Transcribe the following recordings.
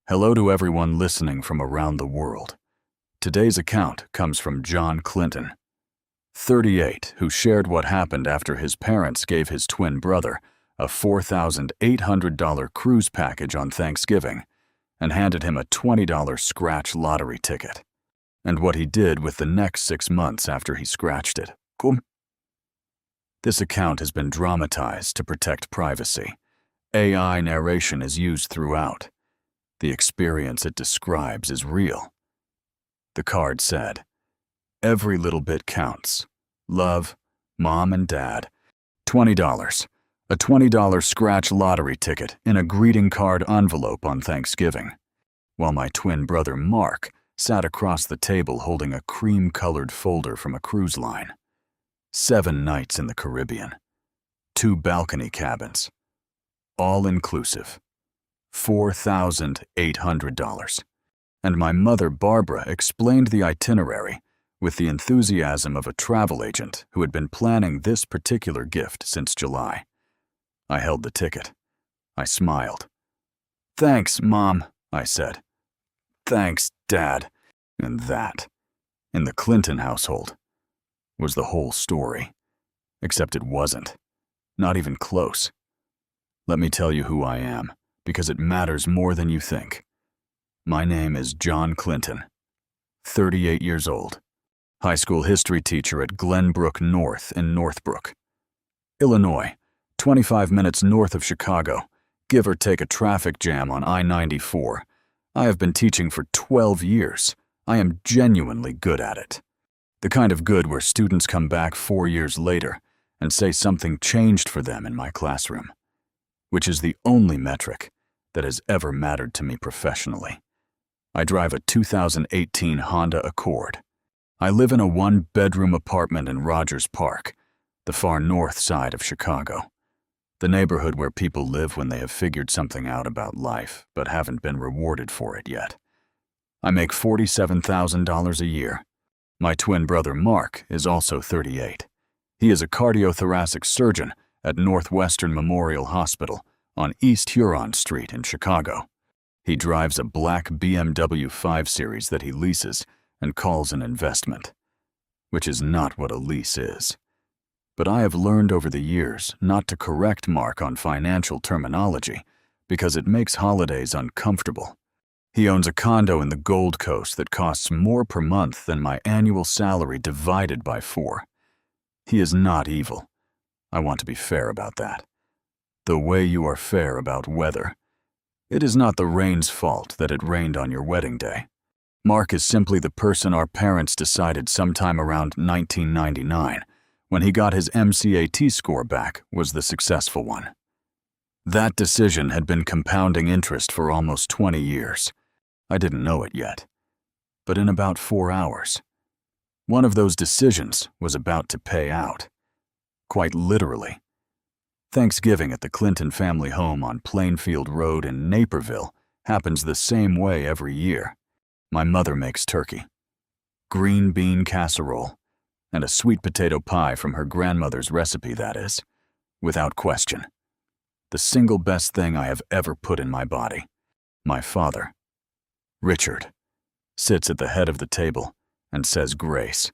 Hello to everyone listening from around the world. Today's account comes from John Clinton, 38, who shared what happened after his parents gave his twin brother a $4,800 cruise package on Thanksgiving and handed him a $20 scratch lottery ticket, and what he did with the next 6 months after he scratched it. This account has been dramatized to protect privacy. AI narration is used throughout. The experience it describes is real. The card said, "Every little bit counts. Love, Mom and Dad. $20. A $20 scratch lottery ticket in a greeting card envelope on Thanksgiving," while my twin brother Mark sat across the table holding a cream-colored folder from a cruise line. 7 nights in the Caribbean. 2 balcony cabins. All inclusive. $4,800. And my mother, Barbara, explained the itinerary with the enthusiasm of a travel agent who had been planning this particular gift since July. I held the ticket. I smiled. "Thanks, Mom," I said. "Thanks, Dad." And that, in the Clinton household, was the whole story. Except it wasn't. Not even close. Let me tell you who I am, because it matters more than you think. My name is John Clinton, 38 years old, high school history teacher at Glenbrook North in Northbrook, Illinois, 25 minutes north of Chicago, give or take a traffic jam on I-94. I have been teaching for 12 years. I am genuinely good at it. The kind of good where students come back 4 years later and say something changed for them in my classroom, which is the only metric that has ever mattered to me professionally. I drive a 2018 Honda Accord. I live in a 1-bedroom apartment in Rogers Park, the far north side of Chicago, the neighborhood where people live when they have figured something out about life but haven't been rewarded for it yet. I make $47,000 a year. My twin brother Mark is also 38. He is a cardiothoracic surgeon at Northwestern Memorial Hospital on East Huron Street in Chicago. He drives a black BMW 5 Series that he leases and calls an investment, which is not what a lease is. But I have learned over the years not to correct Mark on financial terminology because it makes holidays uncomfortable. He owns a condo in the Gold Coast that costs more per month than my annual salary divided by 4. He is not evil. I want to be fair about that. The way you are fair about weather. It is not the rain's fault that it rained on your wedding day. Mark is simply the person our parents decided sometime around 1999, when he got his MCAT score back, was the successful one. That decision had been compounding interest for almost 20 years. I didn't know it yet. But in about 4 hours, one of those decisions was about to pay out. Quite literally. Thanksgiving at the Clinton family home on Plainfield Road in Naperville happens the same way every year. My mother makes turkey, green bean casserole, and a sweet potato pie from her grandmother's recipe, that is, without question. The single best thing I have ever put in my body. My father, Richard, sits at the head of the table and says grace,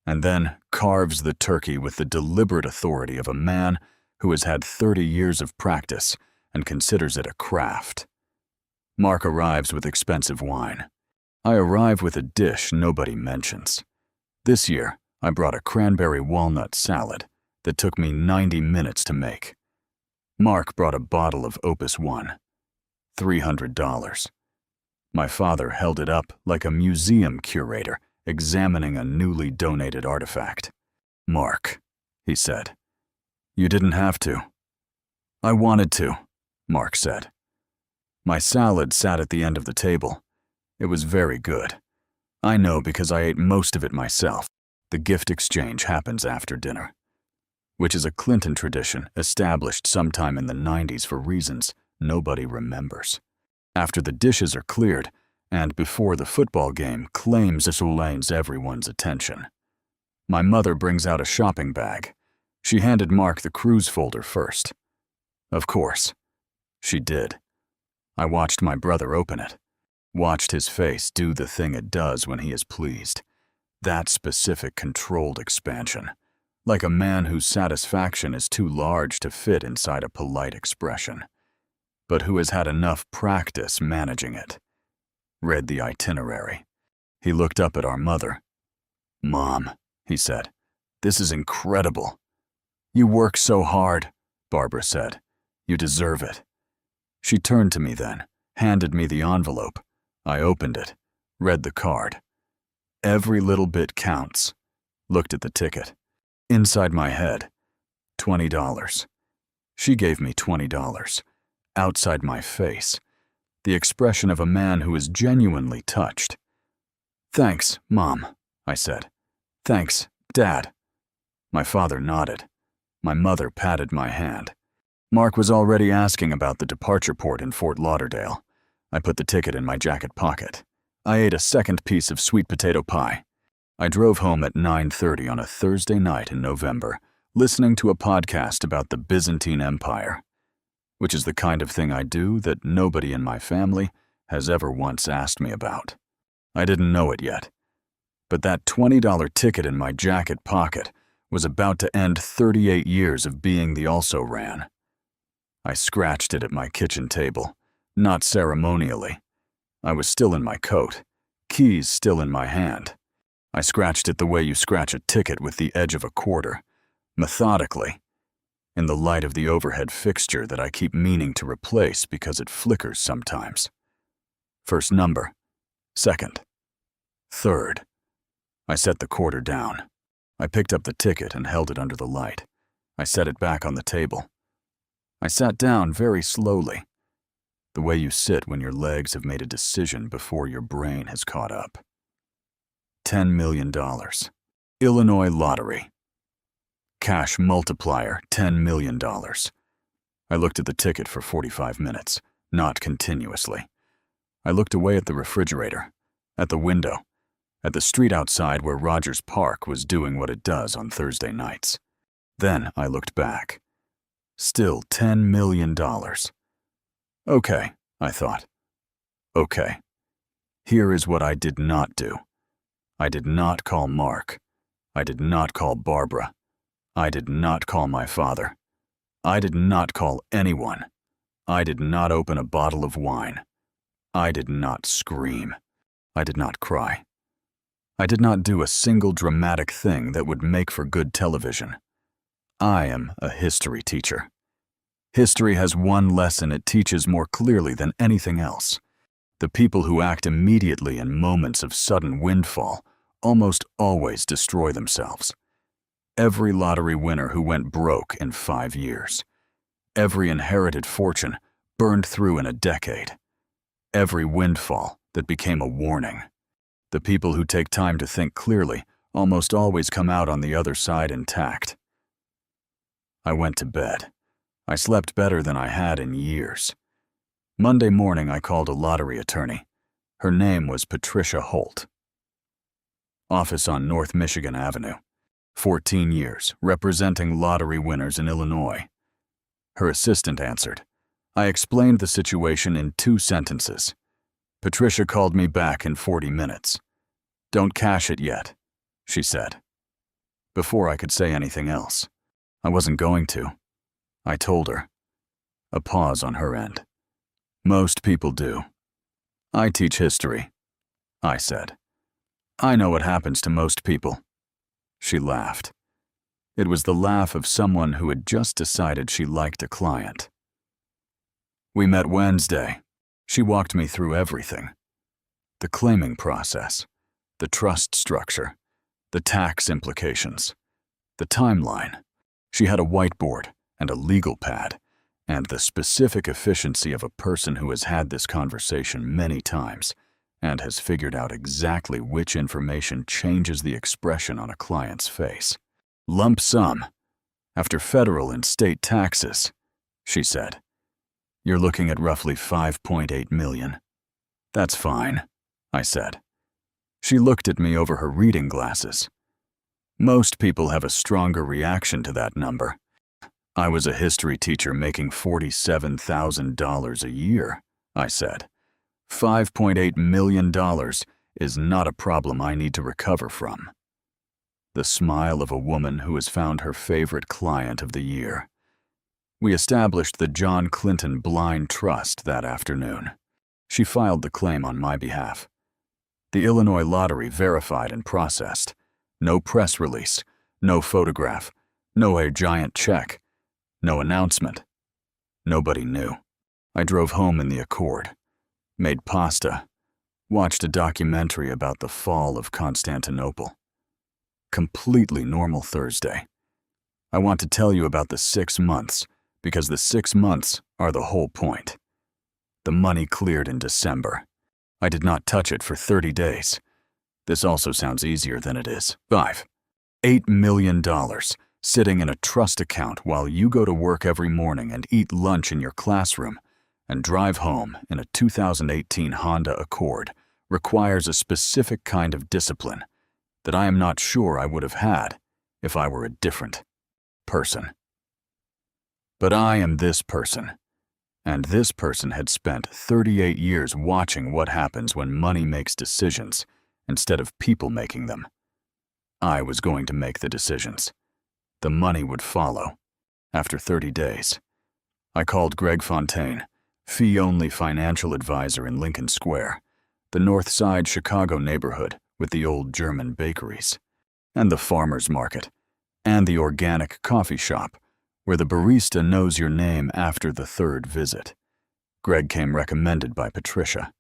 and then carves the turkey with the deliberate authority of a man who has had 30 years of practice and considers it a craft. Mark arrives with expensive wine. I arrive with a dish nobody mentions. This year, I brought a cranberry walnut salad that took me 90 minutes to make. Mark brought a bottle of Opus One, $300. My father held it up like a museum curator examining a newly donated artifact. "Mark," he said, "you didn't have to." "I wanted to," Mark said. My salad sat at the end of the table. It was very good. I know because I ate most of it myself. The gift exchange happens after dinner, which is a Clinton tradition established sometime in the 90s for reasons nobody remembers. After the dishes are cleared, and before the football game claims everyone's attention. My mother brings out a shopping bag. She handed Mark the cruise folder first. Of course, she did. I watched my brother open it. Watched his face do the thing it does when he is pleased. That specific controlled expansion. Like a man whose satisfaction is too large to fit inside a polite expression, but who has had enough practice managing it. Read the itinerary. He looked up at our mother. "Mom," he said, "this is incredible." "You work so hard," Barbara said. "You deserve it." She turned to me then, handed me the envelope. I opened it, read the card. Every little bit counts. Looked at the ticket. Inside my head, $20. She gave me $20. Outside my face, the expression of a man who is genuinely touched. "Thanks, Mom," I said. "Thanks, Dad." My father nodded. My mother patted my hand. Mark was already asking about the departure port in Fort Lauderdale. I put the ticket in my jacket pocket. I ate a second piece of sweet potato pie. I drove home at 9:30 on a Thursday night in November, listening to a podcast about the Byzantine Empire, which is the kind of thing I do that nobody in my family has ever once asked me about. I didn't know it yet, but that $20 ticket in my jacket pocket was about to end 38 years of being the also-ran. I scratched it at my kitchen table, not ceremonially. I was still in my coat, keys still in my hand. I scratched it the way you scratch a ticket with the edge of a quarter, methodically, in the light of the overhead fixture that I keep meaning to replace because it flickers sometimes. First number, second, third. I set the quarter down. I picked up the ticket and held it under the light. I set it back on the table. I sat down very slowly, the way you sit when your legs have made a decision before your brain has caught up. $10 million. Illinois lottery. Cash multiplier, $10 million. I looked at the ticket for 45 minutes, not continuously. I looked away at the refrigerator, at the window, at the street outside where Rogers Park was doing what it does on Thursday nights. Then I looked back. Still $10 million. Okay, I thought. Okay. Here is what I did not do. I did not call Mark. I did not call Barbara. I did not call my father. I did not call anyone. I did not open a bottle of wine. I did not scream. I did not cry. I did not do a single dramatic thing that would make for good television. I am a history teacher. History has one lesson it teaches more clearly than anything else. The people who act immediately in moments of sudden windfall almost always destroy themselves. Every lottery winner who went broke in 5 years. Every inherited fortune burned through in a decade. Every windfall that became a warning. The people who take time to think clearly almost always come out on the other side intact. I went to bed. I slept better than I had in years. Monday morning, I called a lottery attorney. Her name was Patricia Holt. Office on North Michigan Avenue. 14 years, representing lottery winners in Illinois. Her assistant answered. I explained the situation in 2 sentences. Patricia called me back in 40 minutes. "Don't cash it yet," she said. Before I could say anything else. I wasn't going to. I told her. A pause on her end. "Most people do." "I teach history," I said. "I know what happens to most people." She laughed. It was the laugh of someone who had just decided she liked a client. We met Wednesday. She walked me through everything. The claiming process, the trust structure, the tax implications, the timeline. She had a whiteboard and a legal pad, and the specific efficiency of a person who has had this conversation many times and has figured out exactly which information changes the expression on a client's face. "Lump sum, after federal and state taxes," she said. "You're looking at roughly 5.8 million. "That's fine," I said. She looked at me over her reading glasses. "Most people have a stronger reaction to that number. I was a history teacher making $47,000 a year," I said. $5.8 million is not a problem I need to recover from. The smile of a woman who has found her favorite client of the year. We established the John Clinton Blind Trust that afternoon. She filed the claim on my behalf. The Illinois Lottery verified and processed. No press release, no photograph, no a giant check, no announcement. Nobody knew. I drove home in the Accord, made pasta, watched a documentary about the fall of Constantinople. Completely normal Thursday. I want to tell you about the 6 months, because the 6 months are the whole point. The money cleared in December. I did not touch it for 30 days. This also sounds easier than it is. $8 million sitting in a trust account while you go to work every morning and eat lunch in your classroom and drive home in a 2018 Honda Accord requires a specific kind of discipline that I am not sure I would have had if I were a different person. But I am this person, and this person had spent 38 years watching what happens when money makes decisions instead of people making them. I was going to make the decisions. The money would follow. After 30 days, I called Greg Fontaine, fee-only financial advisor in Lincoln Square, the North Side Chicago neighborhood with the old German bakeries, and the farmer's market, and the organic coffee shop, where the barista knows your name after the 3rd visit. Greg came recommended by Patricia.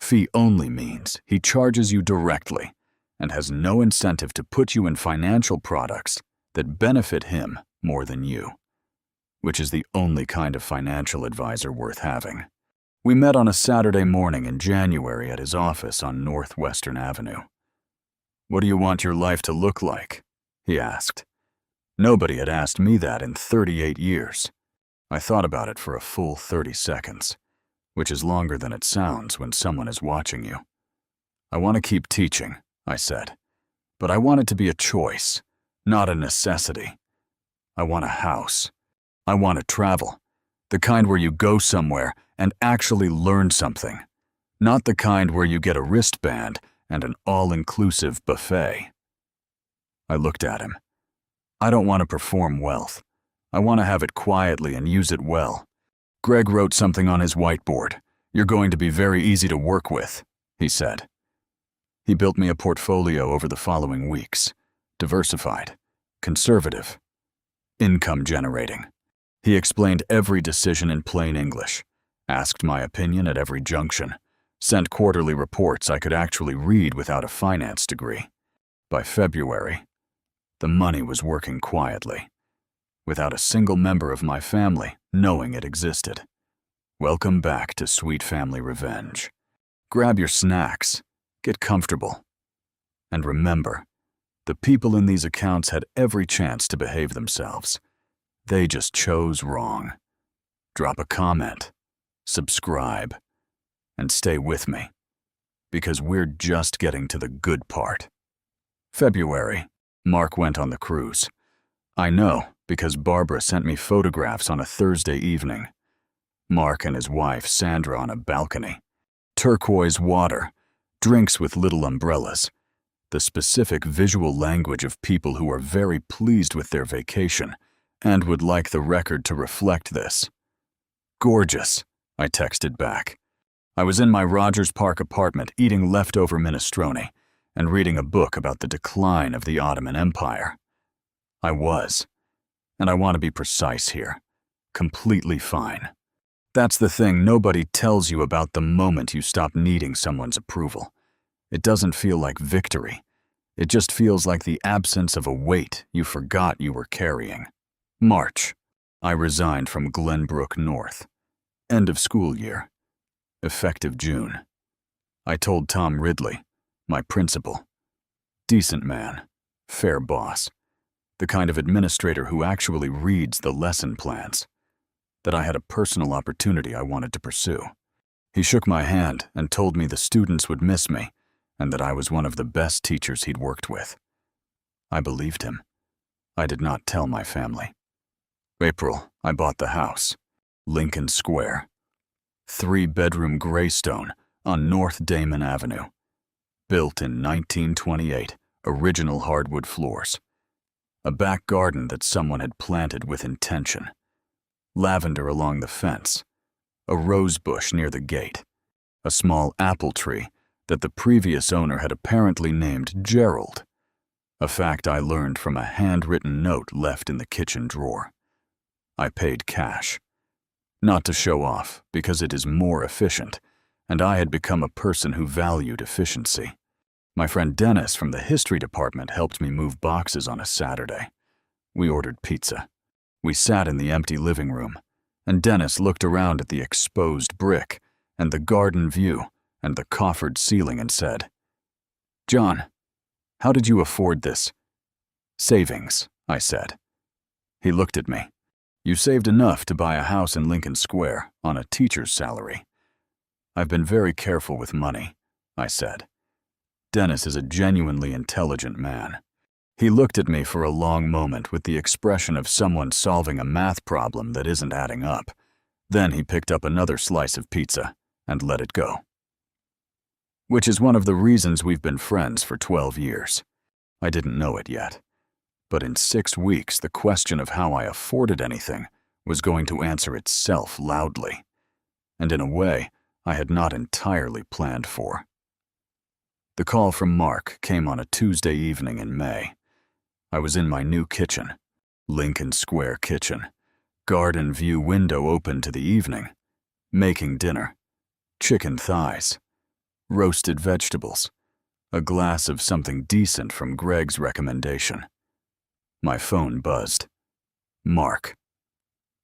Fee-only means he charges you directly and has no incentive to put you in financial products that benefit him more than you, which is the only kind of financial advisor worth having. We met on a Saturday morning in January at his office on Northwestern Avenue. "What do you want your life to look like?" he asked. Nobody had asked me that in 38 years. I thought about it for a full 30 seconds, which is longer than it sounds when someone is watching you. "I want to keep teaching," I said, "but I want it to be a choice, not a necessity. I want a house. I want to travel, the kind where you go somewhere and actually learn something, not the kind where you get a wristband and an all-inclusive buffet." I looked at him. I don't want to perform wealth. I want to have it quietly and use it well. Greg wrote something on his whiteboard. "You're going to be very easy to work with," he said. He built me a portfolio over the following weeks. Diversified, conservative, income generating. He explained every decision in plain English, asked my opinion at every junction, sent quarterly reports I could actually read without a finance degree. By February, the money was working quietly, without a single member of my family knowing it existed. Welcome back to Sweet Family Revenge. Grab your snacks, get comfortable, and remember, the people in these accounts had every chance to behave themselves. They just chose wrong. Drop a comment, subscribe, and stay with me, because we're just getting to the good part. February, Mark went on the cruise. I know because Barbara sent me photographs on a Thursday evening. Mark and his wife Sandra on a balcony. Turquoise water, drinks with little umbrellas. The specific visual language of people who are very pleased with their vacation and would like the record to reflect this. "Gorgeous," I texted back. I was in my Rogers Park apartment eating leftover minestrone and reading a book about the decline of the Ottoman Empire. I was, and I want to be precise here, completely fine. That's the thing nobody tells you about the moment you stop needing someone's approval. It doesn't feel like victory. It just feels like the absence of a weight you forgot you were carrying. March. I resigned from Glenbrook North. End of school year. Effective June. I told Tom Ridley, my principal. Decent man, fair boss, the kind of administrator who actually reads the lesson plans, that I had a personal opportunity I wanted to pursue. He shook my hand and told me the students would miss me and that I was one of the best teachers he'd worked with. I believed him. I did not tell my family. April, I bought the house. Lincoln Square. 3-bedroom Greystone, on North Damon Avenue. Built in 1928, original hardwood floors. A back garden that someone had planted with intention. Lavender along the fence. A rose bush near the gate. A small apple tree that the previous owner had apparently named Gerald. A fact I learned from a handwritten note left in the kitchen drawer. I paid cash. Not to show off, because it is more efficient, and I had become a person who valued efficiency. My friend Dennis from the history department helped me move boxes on a Saturday. We ordered pizza. We sat in the empty living room, and Dennis looked around at the exposed brick and the garden view and the coffered ceiling and said, "John, how did you afford this?" "Savings," I said. He looked at me. "You saved enough to buy a house in Lincoln Square on a teacher's salary." "I've been very careful with money," I said. Dennis is a genuinely intelligent man. He looked at me for a long moment with the expression of someone solving a math problem that isn't adding up. Then he picked up another slice of pizza and let it go. Which is one of the reasons we've been friends for 12 years. I didn't know it yet. But in 6 weeks, the question of how I afforded anything was going to answer itself loudly. And in a way, I had not entirely planned for. The call from Mark came on a Tuesday evening in May. I was in my new kitchen, Lincoln Square kitchen, garden view window open to the evening, making dinner, chicken thighs, roasted vegetables, a glass of something decent from Greg's recommendation. My phone buzzed. Mark.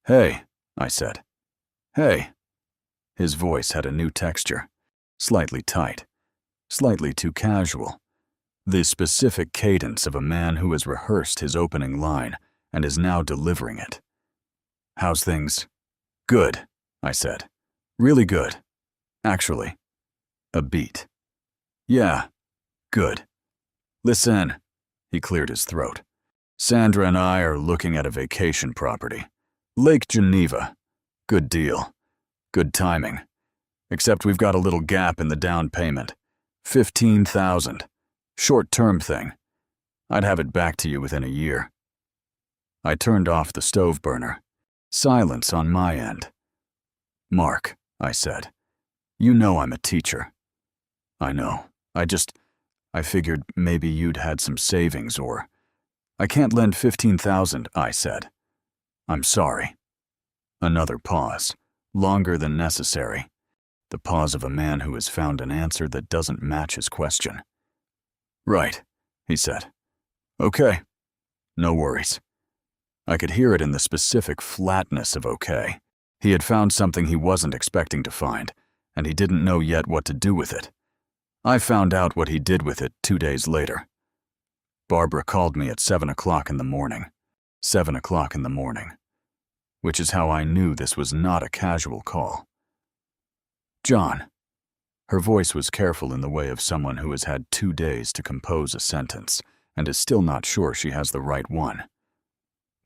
"Hey," I said. "Hey." His voice had a new texture, slightly tight. Slightly too casual. The specific cadence of a man who has rehearsed his opening line and is now delivering it. "How's things?" "Good," I said. "Really good. Actually." A beat. "Yeah, good. Listen," he cleared his throat. "Sandra and I are looking at a vacation property. Lake Geneva. Good deal. Good timing. Except we've got a little gap in the down payment. 15,000. Short-term thing. I'd have it back to you within a year." I turned off the stove burner. Silence on my end. "Mark," I said, "you know I'm a teacher." "I know. I figured maybe you'd had some savings or—" "I can't lend 15,000, I said. "I'm sorry." Another pause, longer than necessary. The pause of a man who has found an answer that doesn't match his question. "Right," he said. "Okay. No worries." I could hear it in the specific flatness of okay. He had found something he wasn't expecting to find, and he didn't know yet what to do with it. I found out what he did with it 2 days later. Barbara called me at 7 o'clock in the morning. 7 o'clock in the morning. Which is how I knew this was not a casual call. "John." Her voice was careful in the way of someone who has had 2 days to compose a sentence and is still not sure she has the right one.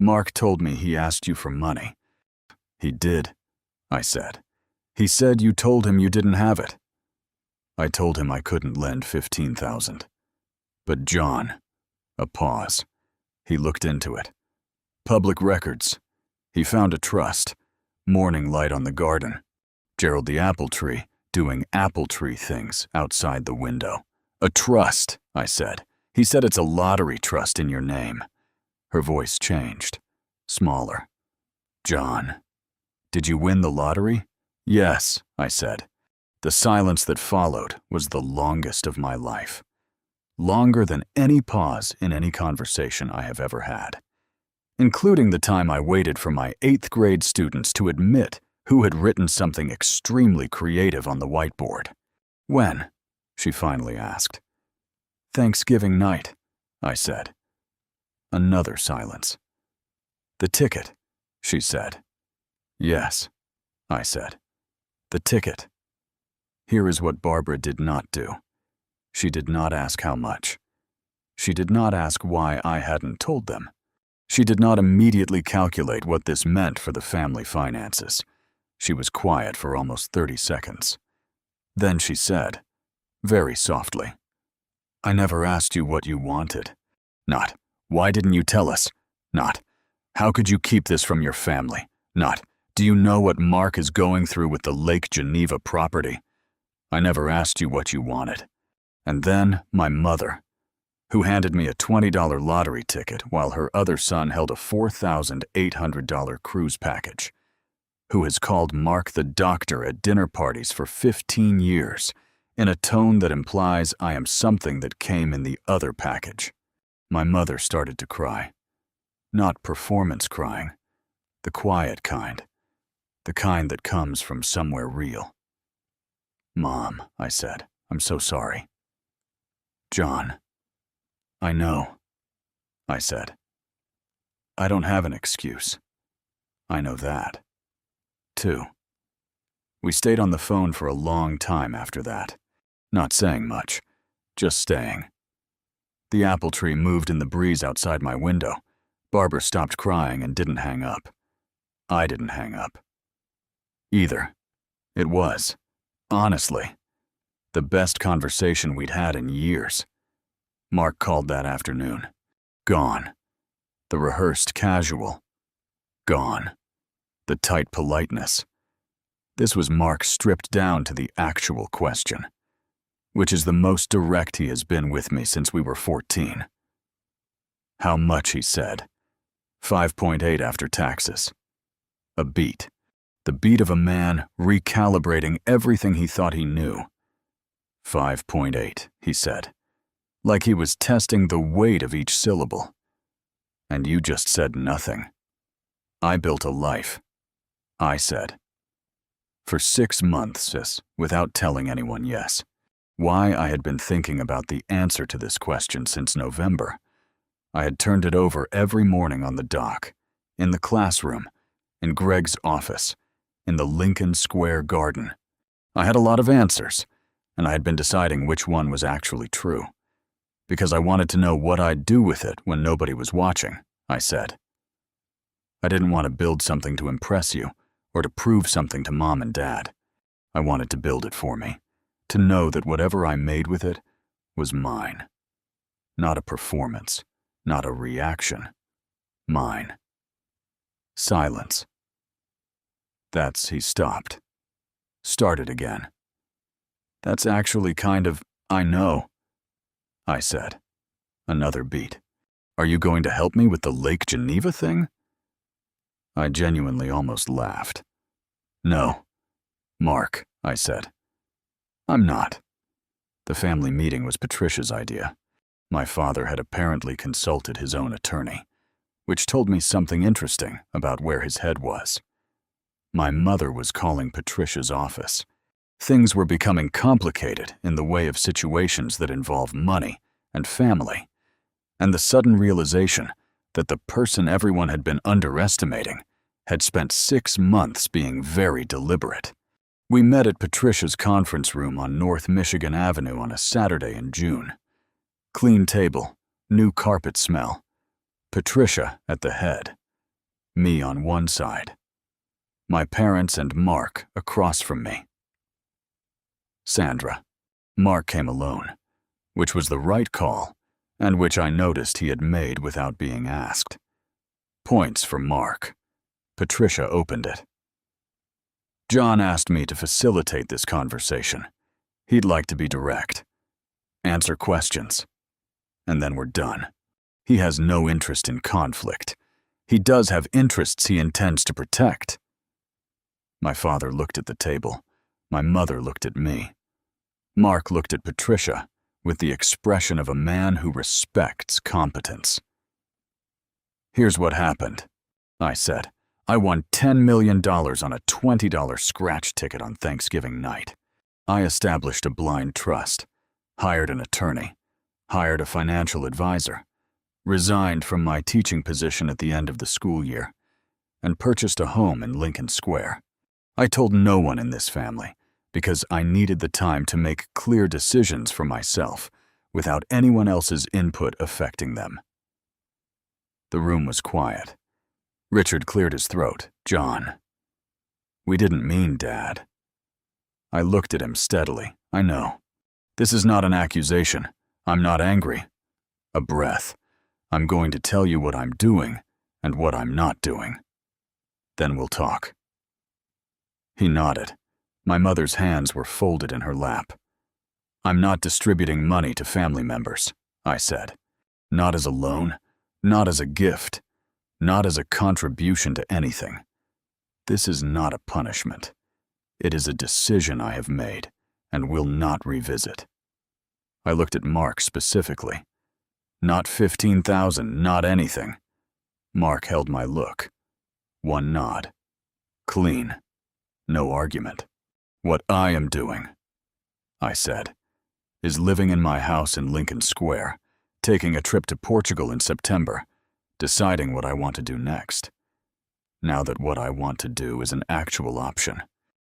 "Mark told me he asked you for money." "He did," I said. "He said you told him you didn't have it." "I told him I couldn't lend 15,000. But John." A pause. He looked into it. "Public records. He found a trust. Morning light on the garden. Gerald the apple tree doing apple tree things outside the window." "A trust," I said. "He said it's a lottery trust in your name." Her voice changed. Smaller. "John, did you win the lottery?" "Yes," I said. The silence that followed was the longest of my life. Longer than any pause in any conversation I have ever had. Including the time I waited for my 8th grade students to admit who had written something extremely creative on the whiteboard. "When?" she finally asked. "Thanksgiving night," I said. Another silence. "The ticket," she said. "Yes," I said. "The ticket." Here is what Barbara did not do. She did not ask how much. She did not ask why I hadn't told them. She did not immediately calculate what this meant for the family finances. She was quiet for almost 30 seconds. Then she said, very softly, "I never asked you what you wanted." Not, "Why didn't you tell us?" Not, "How could you keep this from your family?" Not, "Do you know what Mark is going through with the Lake Geneva property?" I never asked you what you wanted. And then my mother, who handed me a $20 lottery ticket while her other son held a $4,800 cruise package, who has called Mark the doctor at dinner parties for 15 years in a tone that implies I am something that came in the other package. My mother started to cry. Not performance crying, the quiet kind, the kind that comes from somewhere real. "Mom," I said, "I'm so sorry." "John." "I know," I said. "I don't have an excuse. I know that, too." We stayed on the phone for a long time after that, not saying much, just staying. The apple tree moved in the breeze outside my window. Barbara stopped crying and didn't hang up. I didn't hang up either. It was, honestly, the best conversation we'd had in years. Mark called that afternoon. Gone. The rehearsed casual. Gone. The tight politeness. This was Mark stripped down to the actual question, which is the most direct he has been with me since we were 14. How much, he said. 5.8 after taxes. A beat. The beat of a man recalibrating everything he thought he knew. 5.8, he said, like he was testing the weight of each syllable. And you just said nothing. I built a life, I said. For 6 months, sis, without telling anyone yes. Why I had been thinking about the answer to this question since November. I had turned it over every morning on the dock, in the classroom, in Greg's office, in the Lincoln Square garden. I had a lot of answers, and I had been deciding which one was actually true. Because I wanted to know what I'd do with it when nobody was watching, I said. I didn't want to build something to impress you, or to prove something to Mom and Dad. I wanted to build it for me, to know that whatever I made with it was mine. Not a performance, not a reaction. Mine. Silence. He stopped. Started again. That's actually kind of, I know, I said. Another beat. Are you going to help me with the Lake Geneva thing? I genuinely almost laughed. No. Mark, I said. I'm not. The family meeting was Patricia's idea. My father had apparently consulted his own attorney, which told me something interesting about where his head was. My mother was calling Patricia's office. Things were becoming complicated in the way of situations that involve money and family, and the sudden realization that the person everyone had been underestimating had spent 6 months being very deliberate. We met at Patricia's conference room on North Michigan Avenue on a Saturday in June. Clean table, new carpet smell. Patricia at the head. Me on one side. My parents and Mark across from me. Sandra. Mark came alone, which was the right call, and which I noticed he had made without being asked. Points for Mark. Patricia opened it. John asked me to facilitate this conversation. He'd like to be direct. Answer questions. And then we're done. He has no interest in conflict. He does have interests he intends to protect. My father looked at the table. My mother looked at me. Mark looked at Patricia with the expression of a man who respects competence. Here's what happened, I said. I won $10 million on a $20 scratch ticket on Thanksgiving night. I established a blind trust, hired an attorney, hired a financial advisor, resigned from my teaching position at the end of the school year, and purchased a home in Lincoln Square. I told no one in this family because I needed the time to make clear decisions for myself without anyone else's input affecting them. The room was quiet. Richard cleared his throat. John. We didn't mean Dad. I looked at him steadily. I know. This is not an accusation. I'm not angry. A breath. I'm going to tell you what I'm doing and what I'm not doing. Then we'll talk. He nodded. My mother's hands were folded in her lap. I'm not distributing money to family members, I said. Not as a loan, not as a gift, not as a contribution to anything. This is not a punishment. It is a decision I have made and will not revisit. I looked at Mark specifically. Not 15,000, not anything. Mark held my look. One nod. Clean. No argument. What I am doing, I said, is living in my house in Lincoln Square, taking a trip to Portugal in September, deciding what I want to do next. Now that what I want to do is an actual option,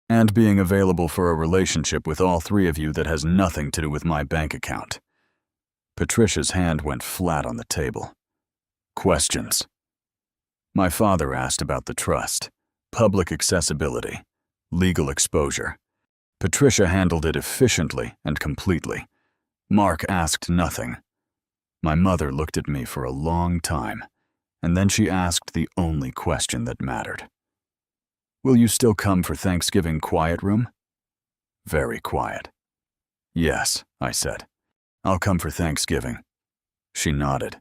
and being available for a relationship with all three of you that has nothing to do with my bank account. Patricia's hand went flat on the table. Questions. My father asked about the trust, public accessibility, legal exposure. Patricia handled it efficiently and completely. Mark asked nothing. My mother looked at me for a long time, and then she asked the only question that mattered. Will you still come for Thanksgiving quiet room? Very quiet. Yes, I said. I'll come for Thanksgiving. She nodded,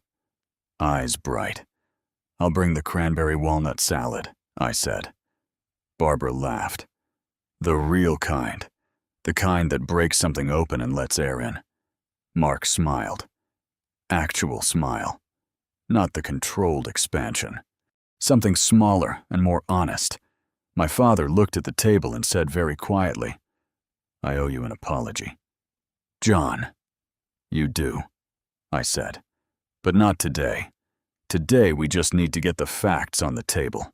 eyes bright. I'll bring the cranberry walnut salad, I said. Barbara laughed. The real kind. The kind that breaks something open and lets air in. Mark smiled. Actual smile. Not the controlled expansion. Something smaller and more honest. My father looked at the table and said very quietly, I owe you an apology. John. You do, I said. But not today. Today we just need to get the facts on the table.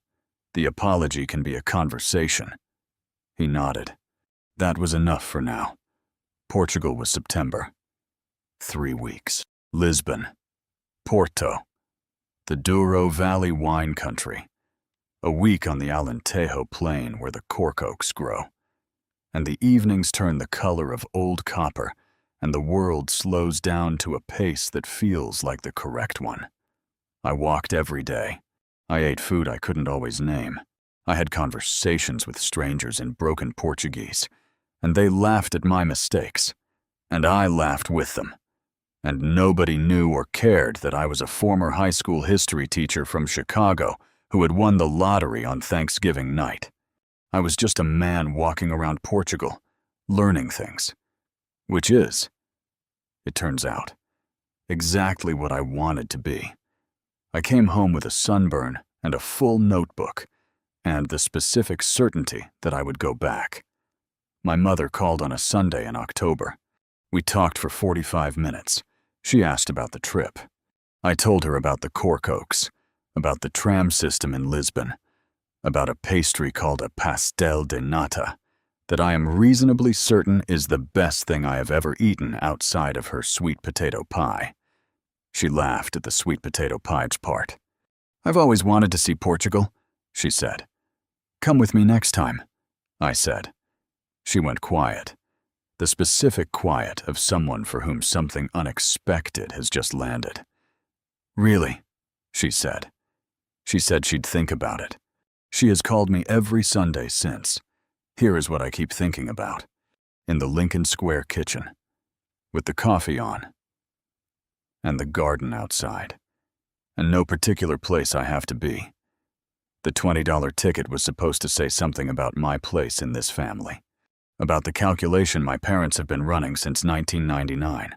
The apology can be a conversation. He nodded. That was enough for now. Portugal was September. 3 weeks. Lisbon. Porto. The Douro Valley wine country. A week on the Alentejo plain where the cork oaks grow. And the evenings turn the color of old copper, and the world slows down to a pace that feels like the correct one. I walked every day. I ate food I couldn't always name. I had conversations with strangers in broken Portuguese, and they laughed at my mistakes, and I laughed with them. And nobody knew or cared that I was a former high school history teacher from Chicago who had won the lottery on Thanksgiving night. I was just a man walking around Portugal, learning things. Which is, it turns out, exactly what I wanted to be. I came home with a sunburn and a full notebook, and the specific certainty that I would go back. My mother called on a Sunday in October. We talked for 45 minutes. She asked about the trip. I told her about the cork oaks, about the tram system in Lisbon, about a pastry called a pastel de nata, that I am reasonably certain is the best thing I have ever eaten outside of her sweet potato pie. She laughed at the sweet potato pie's part. I've always wanted to see Portugal, she said. Come with me next time, I said. She went quiet. The specific quiet of someone for whom something unexpected has just landed. Really, she said. She said she'd think about it. She has called me every Sunday since. Here is what I keep thinking about. In the Lincoln Square kitchen, with the coffee on, and the garden outside, and no particular place I have to be. The $20 ticket was supposed to say something about my place in this family, about the calculation my parents have been running since 1999,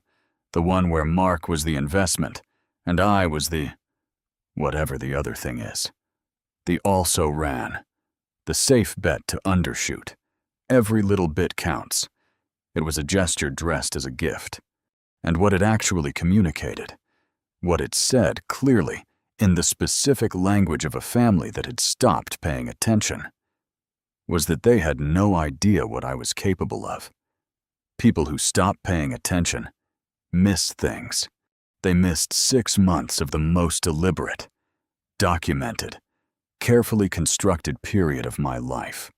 the one where Mark was the investment, and I was the, whatever the other thing is. The also ran. The safe bet to undershoot. Every little bit counts. It was a gesture dressed as a gift. And what it actually communicated, what it said clearly in the specific language of a family that had stopped paying attention, was that they had no idea what I was capable of. People who stop paying attention miss things. They missed 6 months of the most deliberate, documented, carefully constructed period of my life.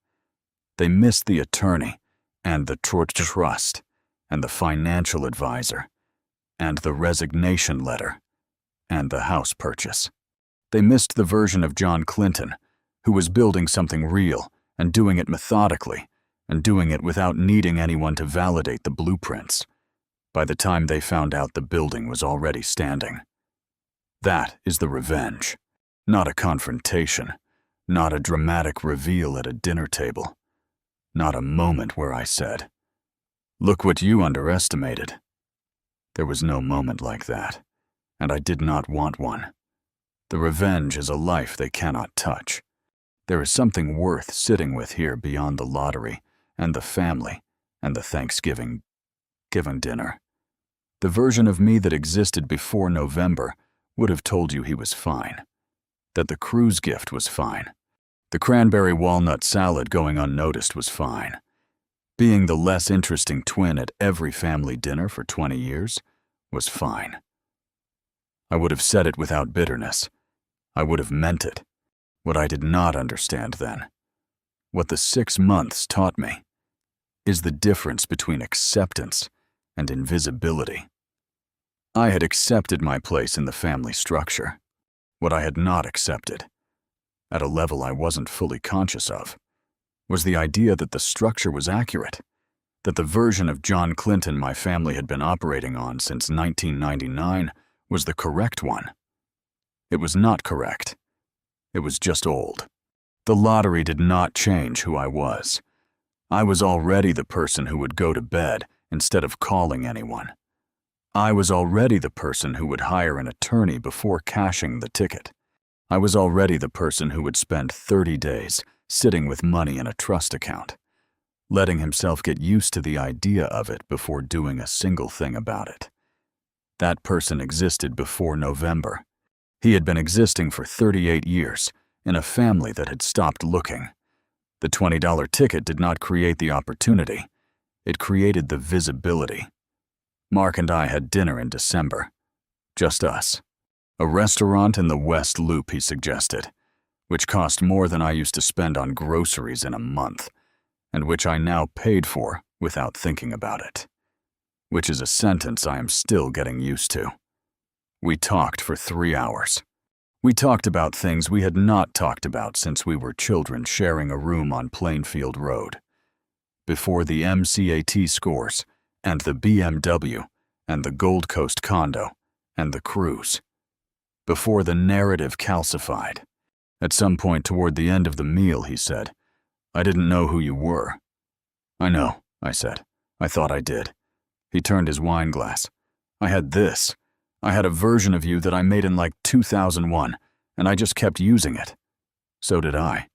They missed the attorney and the trust, and the financial advisor, and the resignation letter, and the house purchase. They missed the version of John Clinton, who was building something real and doing it methodically, and doing it without needing anyone to validate the blueprints. By the time they found out the building was already standing. That is the revenge, not a confrontation, not a dramatic reveal at a dinner table, not a moment where I said, "Look what you underestimated." There was no moment like that, and I did not want one. The revenge is a life they cannot touch. There is something worth sitting with here beyond the lottery and the family and the Thanksgiving dinner. The version of me that existed before November would have told you he was fine, that the cruise gift was fine, the cranberry walnut salad going unnoticed was fine, being the less interesting twin at every family dinner for 20 years was fine. I would have said it without bitterness. I would have meant it. What I did not understand then, what the 6 months taught me, is the difference between acceptance and invisibility. I had accepted my place in the family structure. What I had not accepted, at a level I wasn't fully conscious of, was the idea that the structure was accurate, that the version of John Clinton my family had been operating on since 1999 was the correct one. It was not correct. It was just old. The lottery did not change who I was. I was already the person who would go to bed instead of calling anyone. I was already the person who would hire an attorney before cashing the ticket. I was already the person who would spend 30 days sitting with money in a trust account, letting himself get used to the idea of it before doing a single thing about it. That person existed before November. He had been existing for 38 years in a family that had stopped looking. The $20 ticket did not create the opportunity. It created the visibility. Mark and I had dinner in December. Just us. A restaurant in the West Loop, he suggested, which cost more than I used to spend on groceries in a month, and which I now paid for without thinking about it. Which is a sentence I am still getting used to. We talked for 3 hours. We talked about things we had not talked about since we were children sharing a room on Plainfield Road. Before the MCAT scores, and the BMW, and the Gold Coast condo, and the cruise. Before the narrative calcified. At some point toward the end of the meal, he said, "I didn't know who you were." "I know," I said. "I thought I did." He turned his wine glass. "I had this. I had a version of you that I made in like 2001, and I just kept using it." "So did I,"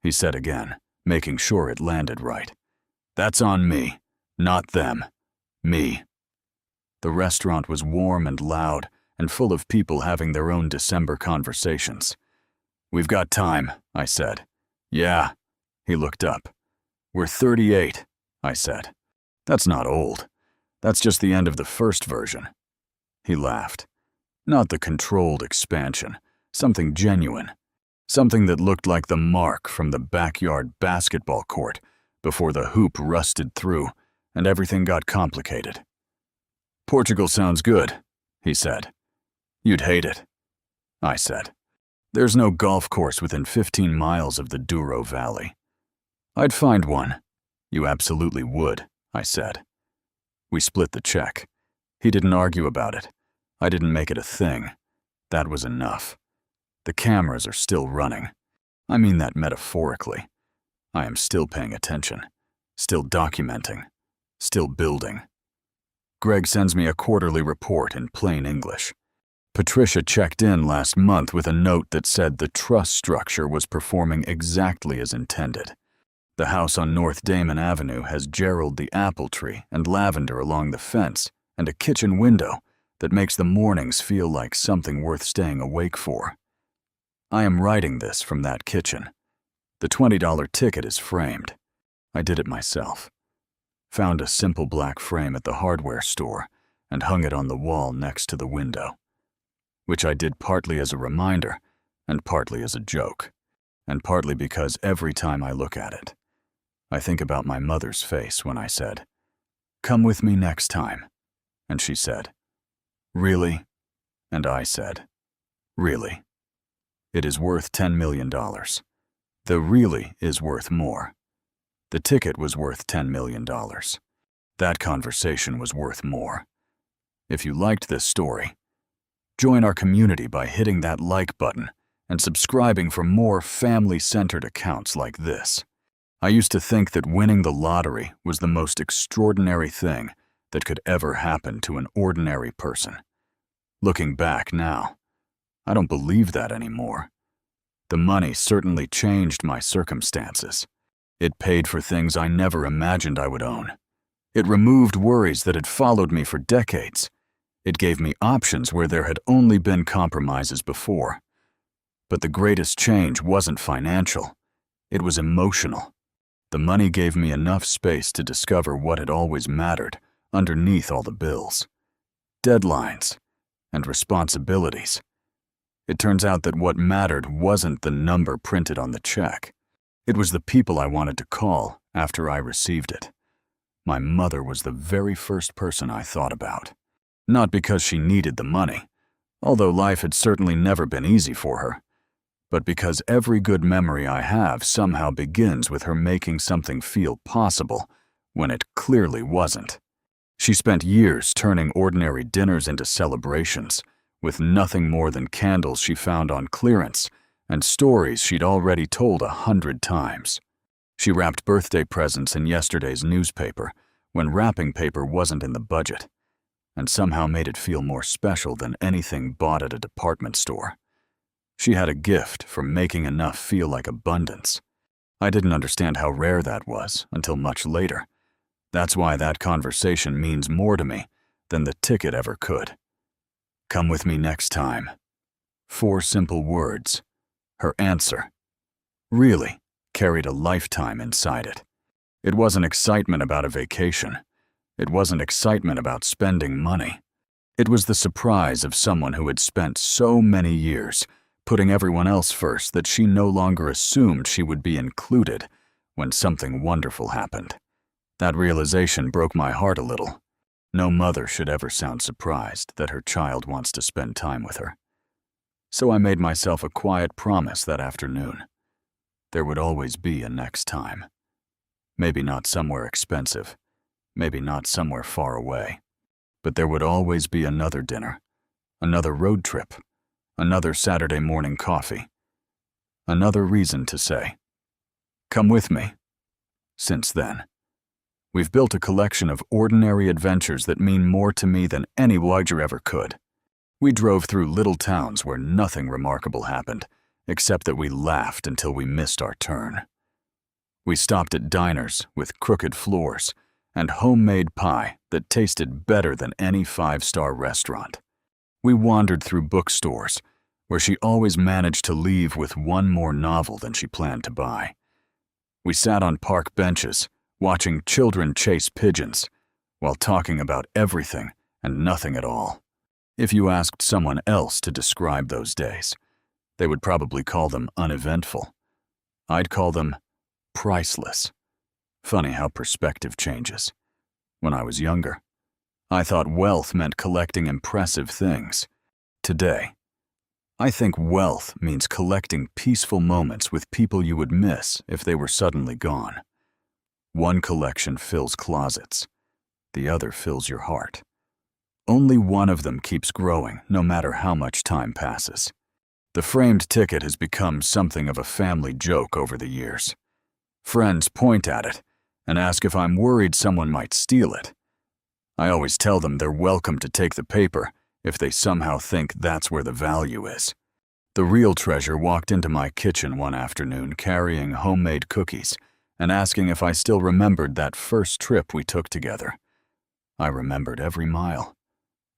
he said again, making sure it landed right. "That's on me, not them. Me." The restaurant was warm and loud and full of people having their own December conversations. "We've got time," I said. "Yeah." He looked up. "We're 38, I said. "That's not old. That's just the end of the first version." He laughed. Not the controlled expansion, something genuine. Something that looked like the mark from the backyard basketball court before the hoop rusted through and everything got complicated. "Portugal sounds good," he said. "You'd hate it," I said. "There's no golf course within 15 miles of the Douro Valley." "I'd find one." "You absolutely would," I said. We split the check. He didn't argue about it. I didn't make it a thing. That was enough. The cameras are still running. I mean that metaphorically. I am still paying attention, still documenting, still building. Greg sends me a quarterly report in plain English. Patricia checked in last month with a note that said the trust structure was performing exactly as intended. The house on North Damon Avenue has Gerald the apple tree and lavender along the fence and a kitchen window that makes the mornings feel like something worth staying awake for. I am writing this from that kitchen. The $20 ticket is framed. I did it myself. Found a simple black frame at the hardware store and hung it on the wall next to the window, which I did partly as a reminder and partly as a joke, and partly because every time I look at it, I think about my mother's face when I said, "Come with me next time." And she said, "Really?" And I said, "Really? It is worth $10 million. The really is worth more. The ticket was worth $10 million. That conversation was worth more. If you liked this story, join our community by hitting that like button and subscribing for more family-centered accounts like this. I used to think that winning the lottery was the most extraordinary thing that could ever happen to an ordinary person. Looking back now, I don't believe that anymore. The money certainly changed my circumstances. It paid for things I never imagined I would own. It removed worries that had followed me for decades. It gave me options where there had only been compromises before. But the greatest change wasn't financial. It was emotional. The money gave me enough space to discover what had always mattered underneath all the bills. Deadlines and responsibilities. It turns out that what mattered wasn't the number printed on the check. It was the people I wanted to call after I received it. My mother was the very first person I thought about. Not because she needed the money, although life had certainly never been easy for her, but because every good memory I have somehow begins with her making something feel possible when it clearly wasn't. She spent years turning ordinary dinners into celebrations, with nothing more than candles she found on clearance and stories she'd already told 100 times. She wrapped birthday presents in yesterday's newspaper when wrapping paper wasn't in the budget, and somehow made it feel more special than anything bought at a department store. She had a gift for making enough feel like abundance. I didn't understand how rare that was until much later. That's why that conversation means more to me than the ticket ever could. Come with me next time. 4 simple words. Her answer, really, carried a lifetime inside it. It wasn't excitement about a vacation. It wasn't excitement about spending money. It was the surprise of someone who had spent so many years putting everyone else first that she no longer assumed she would be included when something wonderful happened. That realization broke my heart a little. No mother should ever sound surprised that her child wants to spend time with her. So I made myself a quiet promise that afternoon. There would always be a next time. Maybe not somewhere expensive, maybe not somewhere far away, but there would always be another dinner, another road trip, another Saturday morning coffee, another reason to say, "Come with me." Since then, we've built a collection of ordinary adventures that mean more to me than any voyager ever could. We drove through little towns where nothing remarkable happened, except that we laughed until we missed our turn. We stopped at diners with crooked floors and homemade pie that tasted better than any 5-star restaurant. We wandered through bookstores where she always managed to leave with one more novel than she planned to buy. We sat on park benches watching children chase pigeons while talking about everything and nothing at all. If you asked someone else to describe those days, they would probably call them uneventful. I'd call them priceless. Funny how perspective changes. When I was younger, I thought wealth meant collecting impressive things. Today, I think wealth means collecting peaceful moments with people you would miss if they were suddenly gone. One collection fills closets, the other fills your heart. Only one of them keeps growing, no matter how much time passes. The framed ticket has become something of a family joke over the years. Friends point at it and ask if I'm worried someone might steal it. I always tell them they're welcome to take the paper if they somehow think that's where the value is. The real treasure walked into my kitchen one afternoon carrying homemade cookies and asking if I still remembered that first trip we took together. I remembered every mile.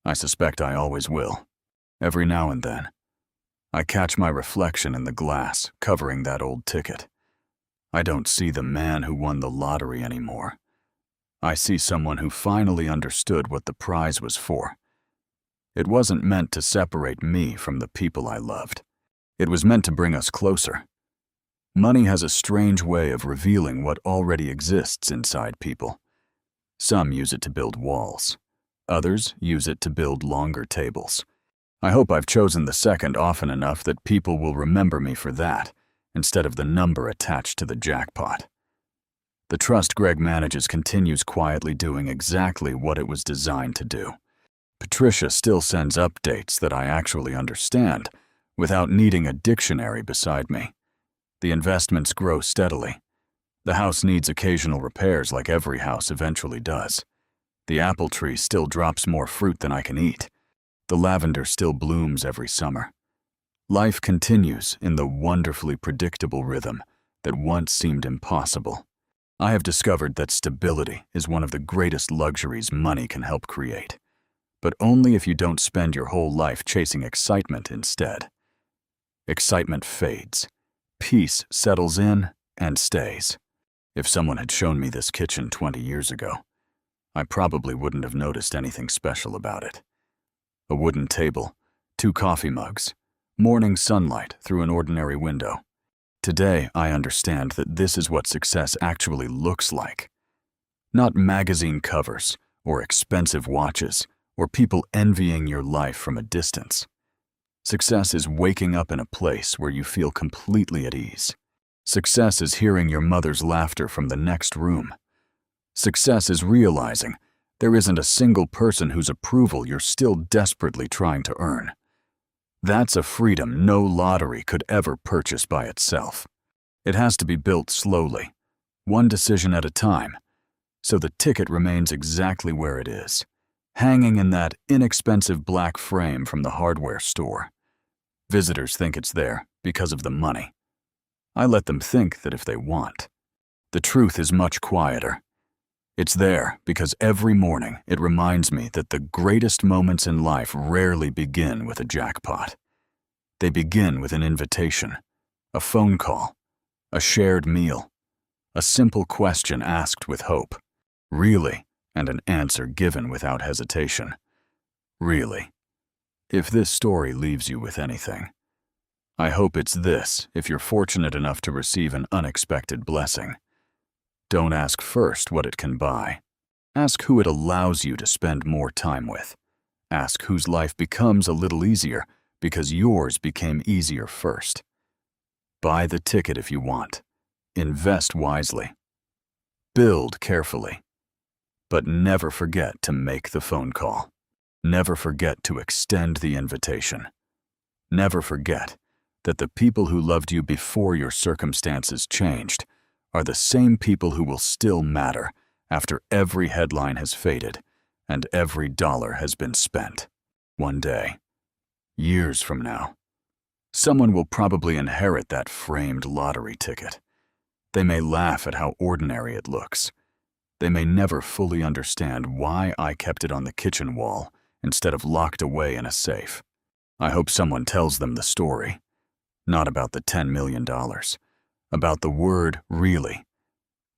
I suspect I always will. Every now and then, I catch my reflection in the glass covering that old ticket. I don't see the man who won the lottery anymore. I see someone who finally understood what the prize was for. It wasn't meant to separate me from the people I loved. It was meant to bring us closer. Money has a strange way of revealing what already exists inside people. Some use it to build walls. Others use it to build longer tables. I hope I've chosen the second often enough that people will remember me for that, instead of the number attached to the jackpot. The trust Greg manages continues quietly doing exactly what it was designed to do. Patricia still sends updates that I actually understand, without needing a dictionary beside me. The investments grow steadily. The house needs occasional repairs like every house eventually does. The apple tree still drops more fruit than I can eat. The lavender still blooms every summer. Life continues in the wonderfully predictable rhythm that once seemed impossible. I have discovered that stability is one of the greatest luxuries money can help create, but only if you don't spend your whole life chasing excitement instead. Excitement fades. Peace settles in and stays. If someone had shown me this kitchen 20 years ago, I probably wouldn't have noticed anything special about it. A wooden table, 2 coffee mugs, morning sunlight through an ordinary window. Today, I understand that this is what success actually looks like. Not magazine covers, or expensive watches, or people envying your life from a distance. Success is waking up in a place where you feel completely at ease. Success is hearing your mother's laughter from the next room. Success is realizing there isn't a single person whose approval you're still desperately trying to earn. That's a freedom no lottery could ever purchase by itself. It has to be built slowly, one decision at a time, so the ticket remains exactly where it is, hanging in that inexpensive black frame from the hardware store. Visitors think it's there because of the money. I let them think that if they want. The truth is much quieter. It's there because every morning it reminds me that the greatest moments in life rarely begin with a jackpot. They begin with an invitation, a phone call, a shared meal, a simple question asked with hope, really, and an answer given without hesitation. Really. If this story leaves you with anything, I hope it's this if you're fortunate enough to receive an unexpected blessing. Don't ask first what it can buy. Ask who it allows you to spend more time with. Ask whose life becomes a little easier because yours became easier first. Buy the ticket if you want. Invest wisely. Build carefully. But never forget to make the phone call. Never forget to extend the invitation. Never forget that the people who loved you before your circumstances changed are the same people who will still matter after every headline has faded and every dollar has been spent. One day, years from now, someone will probably inherit that framed lottery ticket. They may laugh at how ordinary it looks. They may never fully understand why I kept it on the kitchen wall instead of locked away in a safe. I hope someone tells them the story, not about the $10 million. About the word really,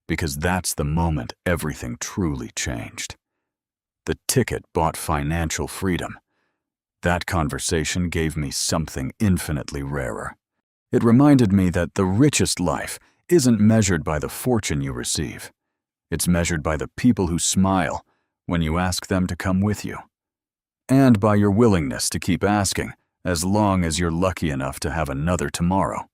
because that's the moment everything truly changed. The ticket bought financial freedom. That conversation gave me something infinitely rarer. It reminded me that the richest life isn't measured by the fortune you receive. It's measured by the people who smile when you ask them to come with you, and by your willingness to keep asking as long as you're lucky enough to have another tomorrow.